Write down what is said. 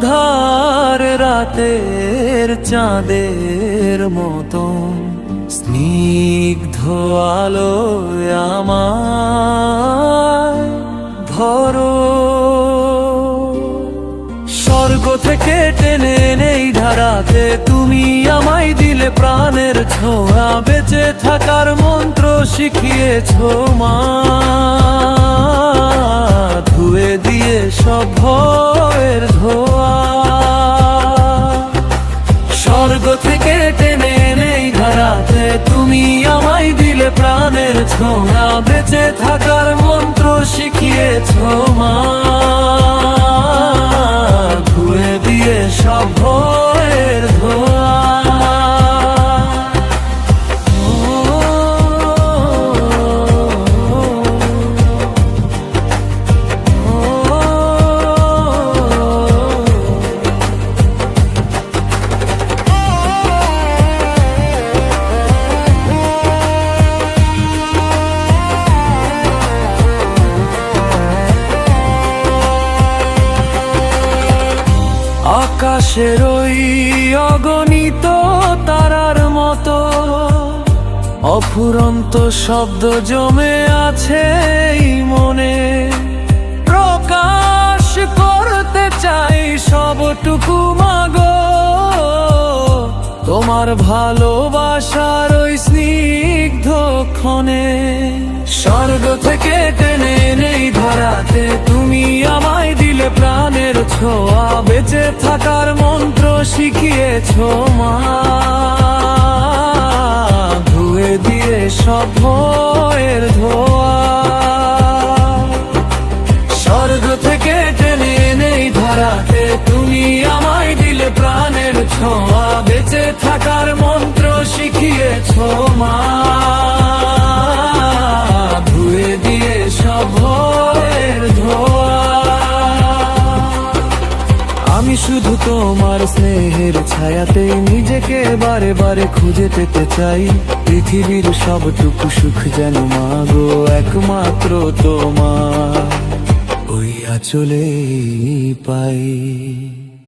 আধার রাতের চাঁদের মতন স্নিগ্ধ আলোয় আমায় ধরো। স্বর্গ থেকে টেনে নেই ধারাতে তুমি আমায় দিলে প্রাণের ছোঁয়া, বেঁচে থাকার মন্ত্র শিখিয়েছো মা, ধুয়ে দিয়ে সব ভয়ের ধোয়া। স্বর্গ থেকে টেনে নেই ধারাতে তুমি আমায় দিলে প্রাণের ছোঁয়া, বেঁচে থাকার মন্ত্র শিখিয়েছো মা, ধুয়ে দিয়ে সব ভয়ের ধোয়া। আকাশের ওই অগণিত তারার মতো অফুরন্ত শব্দ জমে আছে এই মনে, প্রকাশ করতে চাই সবটুকু মাগো, তোমার ভালোবাসার ওই স্নিগ্ধ ক্ষণে। স্বর্গ থেকে টেনে নেই ধরাতে তুমি আমায় দিলে প্রাণের ছোঁয়া, বেঁচে থাকার মন্ত্র শিখিয়েছো মা, ধুয়ে দিয়ে সব ভয়ের ধোয়া। স্বর্গ থেকে টেনে নেই ধরাতে তুমি আমায় দিলে প্রাণের ছোঁয়া, বেঁচে থাকার মন্ত্র শিখিয়েছো মা, ধুয়ে দিয়ে সব ভয়ের ধোয়া। আমি শুধু তোমার স্নেহের ছায়াতে নিজেকে বারে বারে খুঁজে পেতে চাই, পৃথিবীর সবটুকু সুখ যেন মাগো একমাত্র তোমার ওই আঁচলেই পাই।